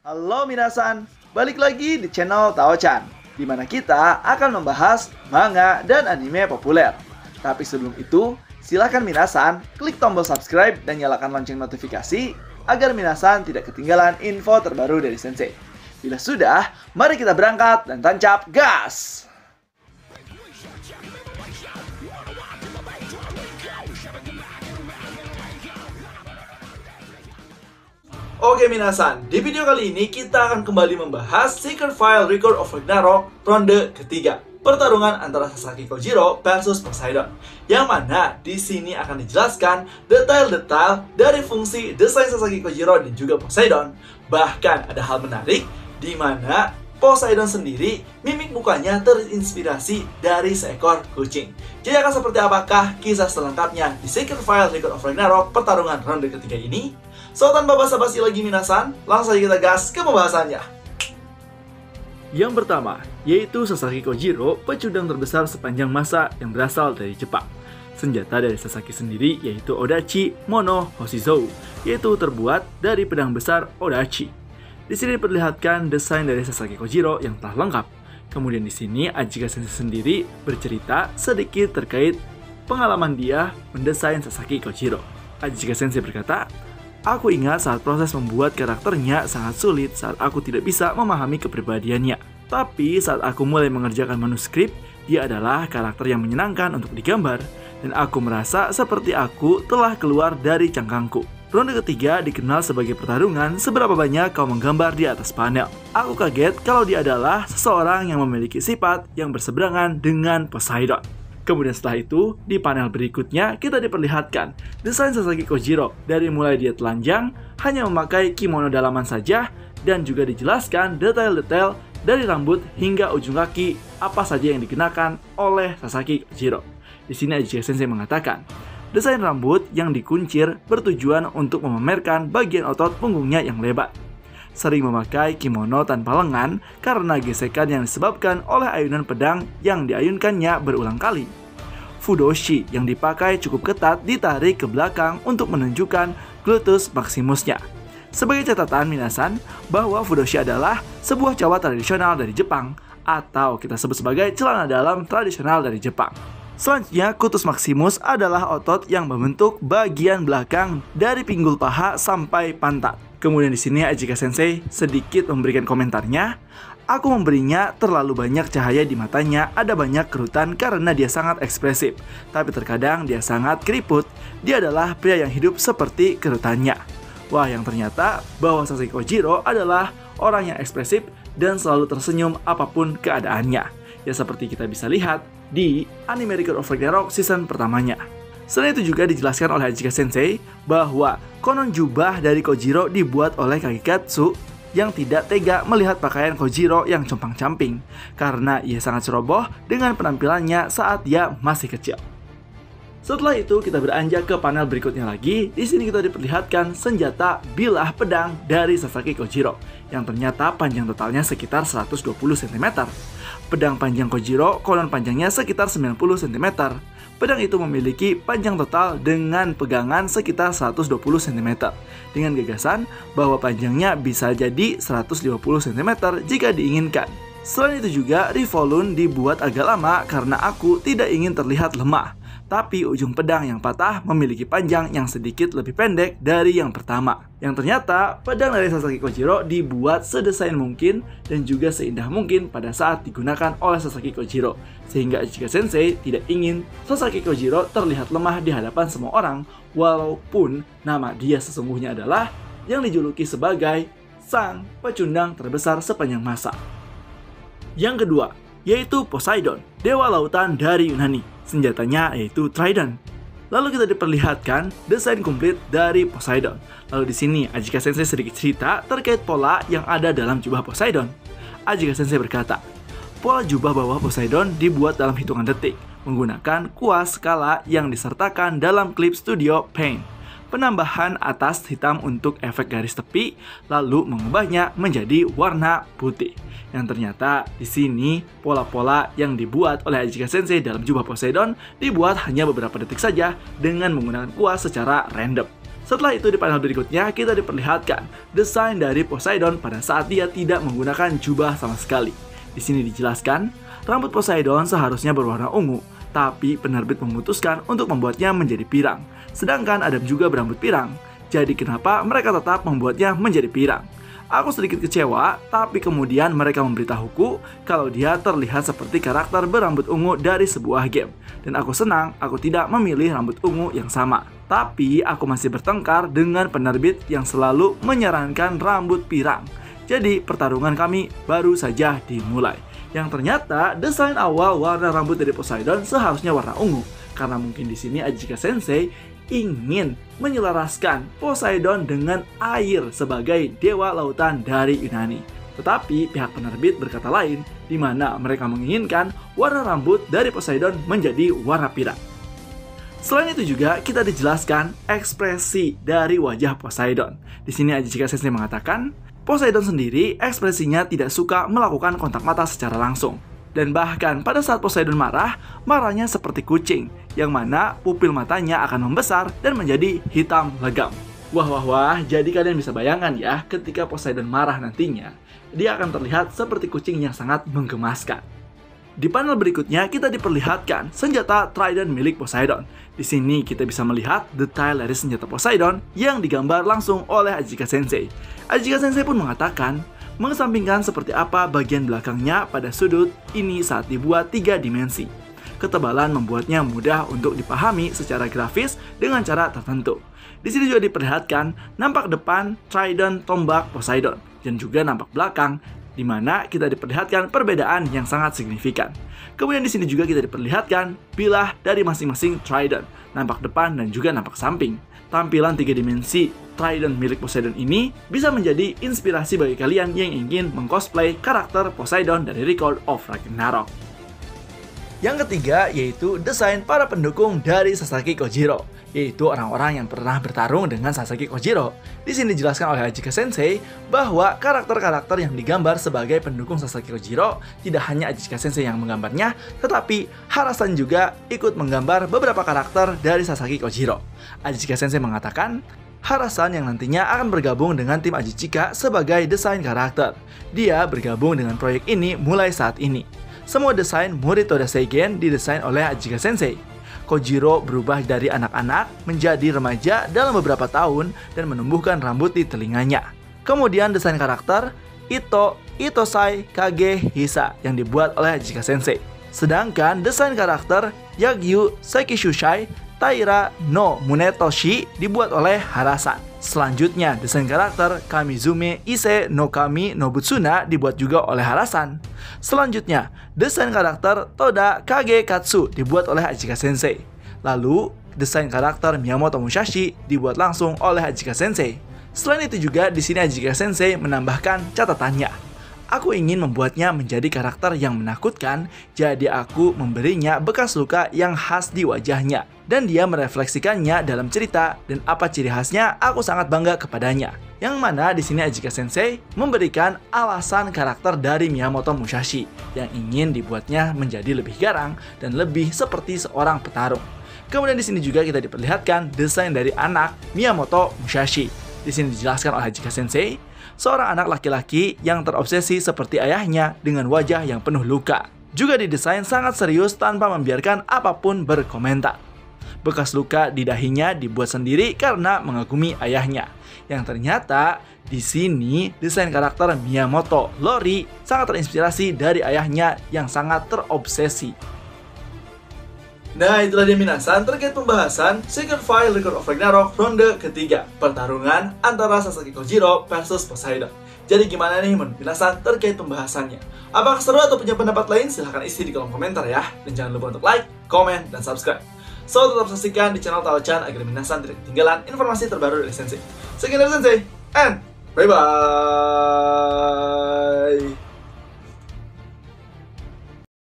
Halo minasan, balik lagi di channel Tao-chan, di mana kita akan membahas manga dan anime populer. Tapi sebelum itu, silakan minasan klik tombol subscribe dan nyalakan lonceng notifikasi agar minasan tidak ketinggalan info terbaru dari Sensei. Bila sudah, mari kita berangkat dan tancap gas! Oke minasan, di video kali ini kita akan kembali membahas Secret File Record of Ragnarok ronde ketiga. Pertarungan antara Sasaki Kojiro versus Poseidon. Yang mana di sini akan dijelaskan detail-detail dari fungsi desain Sasaki Kojiro dan juga Poseidon. Bahkan ada hal menarik di mana Poseidon sendiri mimik mukanya terinspirasi dari seekor kucing. Jadi akan seperti apakah kisah selengkapnya di Secret File Record of Ragnarok pertarungan ronde ketiga ini? So, tanpa basa-basi lagi minasan, langsung saja kita gas ke pembahasannya. Yang pertama, yaitu Sasaki Kojiro, pecundang terbesar sepanjang masa yang berasal dari Jepang. Senjata dari Sasaki sendiri yaitu Odachi Mono Hoshizou, yaitu terbuat dari pedang besar Odachi. Di sini diperlihatkan desain dari Sasaki Kojiro yang telah lengkap. Kemudian di sini Ajika Sensei sendiri bercerita sedikit terkait pengalaman dia mendesain Sasaki Kojiro. Ajika Sensei berkata, "Aku ingat saat proses membuat karakternya sangat sulit saat aku tidak bisa memahami kepribadiannya. Tapi saat aku mulai mengerjakan manuskrip, dia adalah karakter yang menyenangkan untuk digambar. Dan aku merasa seperti aku telah keluar dari cangkangku." Ronde ketiga dikenal sebagai pertarungan seberapa banyak kau menggambar di atas panel. Aku kaget kalau dia adalah seseorang yang memiliki sifat yang berseberangan dengan Poseidon. Kemudian setelah itu, di panel berikutnya kita diperlihatkan desain Sasaki Kojiro dari mulai dia telanjang, hanya memakai kimono dalaman saja, dan juga dijelaskan detail-detail dari rambut hingga ujung kaki apa saja yang dikenakan oleh Sasaki Kojiro. Di sini Ajika Sensei mengatakan, desain rambut yang dikuncir bertujuan untuk memamerkan bagian otot punggungnya yang lebar. Sering memakai kimono tanpa lengan karena gesekan yang disebabkan oleh ayunan pedang yang diayunkannya berulang kali. Fudoshi yang dipakai cukup ketat ditarik ke belakang untuk menunjukkan gluteus maximusnya. Sebagai catatan minasan, bahwa Fudoshi adalah sebuah cawa tradisional dari Jepang, atau kita sebut sebagai celana dalam tradisional dari Jepang. Selanjutnya, gluteus maximus adalah otot yang membentuk bagian belakang dari pinggul paha sampai pantat. Kemudian di sini Ajika Sensei sedikit memberikan komentarnya. Aku memberinya terlalu banyak cahaya di matanya, ada banyak kerutan karena dia sangat ekspresif. Tapi terkadang dia sangat keriput. Dia adalah pria yang hidup seperti kerutannya. Wah, yang ternyata bahwa Sasaki Kojiro adalah orang yang ekspresif dan selalu tersenyum apapun keadaannya. Ya seperti kita bisa lihat di anime Record of Ragnarok season pertamanya. Selain itu juga dijelaskan oleh Ajika Sensei bahwa konon jubah dari Kojiro dibuat oleh Kagekatsu yang tidak tega melihat pakaian Kojiro yang compang-camping karena ia sangat ceroboh dengan penampilannya saat dia masih kecil. Setelah itu kita beranjak ke panel berikutnya lagi. Di sini kita diperlihatkan senjata bilah pedang dari Sasaki Kojiro yang ternyata panjang totalnya sekitar 120 cm. Pedang panjang Kojiro konon panjangnya sekitar 90 cm. Pedang itu memiliki panjang total dengan pegangan sekitar 120 cm, dengan gagasan bahwa panjangnya bisa jadi 150 cm jika diinginkan. Selain itu juga, Rivolun dibuat agak lama karena aku tidak ingin terlihat lemah. Tapi ujung pedang yang patah memiliki panjang yang sedikit lebih pendek dari yang pertama. Yang ternyata, pedang dari Sasaki Kojiro dibuat sedesain mungkin dan juga seindah mungkin pada saat digunakan oleh Sasaki Kojiro. Sehingga Ajika Sensei tidak ingin Sasaki Kojiro terlihat lemah di hadapan semua orang, walaupun nama dia sesungguhnya adalah yang dijuluki sebagai sang pecundang terbesar sepanjang masa. Yang kedua, yaitu Poseidon, dewa lautan dari Yunani. Senjatanya yaitu Trident. Lalu kita diperlihatkan desain komplit dari Poseidon. Lalu di sini Ajika Sensei sedikit cerita terkait pola yang ada dalam jubah Poseidon. Ajika Sensei berkata, pola jubah bawah Poseidon dibuat dalam hitungan detik menggunakan kuas skala yang disertakan dalam klip Studio Paint. Penambahan atas hitam untuk efek garis tepi, lalu mengubahnya menjadi warna putih. Yang ternyata di sini pola-pola yang dibuat oleh Ajika Sensei dalam jubah Poseidon dibuat hanya beberapa detik saja dengan menggunakan kuas secara random. Setelah itu di panel berikutnya kita diperlihatkan desain dari Poseidon pada saat dia tidak menggunakan jubah sama sekali. Di sini dijelaskan, rambut Poseidon seharusnya berwarna ungu, tapi penerbit memutuskan untuk membuatnya menjadi pirang. Sedangkan Adam juga berambut pirang. Jadi kenapa mereka tetap membuatnya menjadi pirang? Aku sedikit kecewa, tapi kemudian mereka memberitahuku kalau dia terlihat seperti karakter berambut ungu dari sebuah game. Dan aku senang aku tidak memilih rambut ungu yang sama. Tapi aku masih bertengkar dengan penerbit yang selalu menyarankan rambut pirang. Jadi pertarungan kami baru saja dimulai. Yang ternyata desain awal warna rambut dari Poseidon seharusnya warna ungu. Karena mungkin di sini Ajika Sensei ingin menyelaraskan Poseidon dengan air sebagai dewa lautan dari Yunani. Tetapi pihak penerbit berkata lain, di mana mereka menginginkan warna rambut dari Poseidon menjadi warna pirang. Selain itu juga kita dijelaskan ekspresi dari wajah Poseidon. Di sini Ajika Sensei mengatakan, Poseidon sendiri ekspresinya tidak suka melakukan kontak mata secara langsung. Dan bahkan pada saat Poseidon marah, marahnya seperti kucing, yang mana pupil matanya akan membesar dan menjadi hitam legam. Wah, jadi kalian bisa bayangkan ya, ketika Poseidon marah nantinya, dia akan terlihat seperti kucing yang sangat menggemaskan. Di panel berikutnya kita diperlihatkan senjata Trident milik Poseidon. Di sini kita bisa melihat detail dari senjata Poseidon yang digambar langsung oleh Ajika Sensei. Ajika Sensei pun mengatakan, mengesampingkan seperti apa bagian belakangnya pada sudut ini saat dibuat 3 dimensi. Ketebalan membuatnya mudah untuk dipahami secara grafis dengan cara tertentu. Di sini juga diperlihatkan nampak depan Trident tombak Poseidon dan juga nampak belakang, di mana kita diperlihatkan perbedaan yang sangat signifikan. Kemudian di sini juga kita diperlihatkan bilah dari masing-masing Trident, nampak depan dan juga nampak samping. Tampilan 3 dimensi Trident milik Poseidon ini bisa menjadi inspirasi bagi kalian yang ingin mengcosplay karakter Poseidon dari Record of Ragnarok. Yang ketiga yaitu desain para pendukung dari Sasaki Kojiro, yaitu orang-orang yang pernah bertarung dengan Sasaki Kojiro. Di sini dijelaskan oleh Ajika Sensei bahwa karakter-karakter yang digambar sebagai pendukung Sasaki Kojiro tidak hanya Ajika Sensei yang menggambarnya, tetapi Harasan juga ikut menggambar beberapa karakter dari Sasaki Kojiro. Ajika Sensei mengatakan, Harasan yang nantinya akan bergabung dengan tim Ajichika sebagai desain karakter. Dia bergabung dengan proyek ini mulai saat ini. Semua desain murid Toda Seigen didesain oleh Ajika Sensei. Kojiro berubah dari anak-anak menjadi remaja dalam beberapa tahun dan menumbuhkan rambut di telinganya. Kemudian desain karakter Itosai Kage Hisa yang dibuat oleh Ajika Sensei. Sedangkan desain karakter Yagyu Sekishushai Taira no Munetoshi dibuat oleh Harasan. Selanjutnya, desain karakter Kamizume Ise no Kami no Butsuna dibuat juga oleh Harasan. Selanjutnya, desain karakter Toda Kage Katsu dibuat oleh Ajika Sensei. Lalu, desain karakter Miyamoto Musashi dibuat langsung oleh Ajika Sensei. Selain itu juga di sini Ajika Sensei menambahkan catatannya. Aku ingin membuatnya menjadi karakter yang menakutkan, jadi aku memberinya bekas luka yang khas di wajahnya. Dan dia merefleksikannya dalam cerita, dan apa ciri khasnya aku sangat bangga kepadanya. Yang mana di sini Ajika Sensei memberikan alasan karakter dari Miyamoto Musashi yang ingin dibuatnya menjadi lebih garang dan lebih seperti seorang petarung. Kemudian di sini juga kita diperlihatkan desain dari anak Miyamoto Musashi. Di sini dijelaskan oleh Ajika Sensei, seorang anak laki-laki yang terobsesi seperti ayahnya dengan wajah yang penuh luka. Juga didesain sangat serius tanpa membiarkan apapun berkomentar. Bekas luka di dahinya dibuat sendiri karena mengagumi ayahnya. Yang ternyata di sini desain karakter Miyamoto Lori sangat terinspirasi dari ayahnya yang sangat terobsesi. Nah, itulah dia minasan terkait pembahasan Secret File Record of Ragnarok ronde ketiga, pertarungan antara Sasaki Kojiro versus Poseidon. Jadi gimana nih menurut minasan terkait pembahasannya? Apakah seru atau punya pendapat lain? Silahkan isi di kolom komentar ya. Dan jangan lupa untuk like, komen, dan subscribe. So, tetap saksikan di channel Taochan agar minasan tidak ketinggalan informasi terbaru dari Sensei. Sekian dari Sensei, and bye-bye!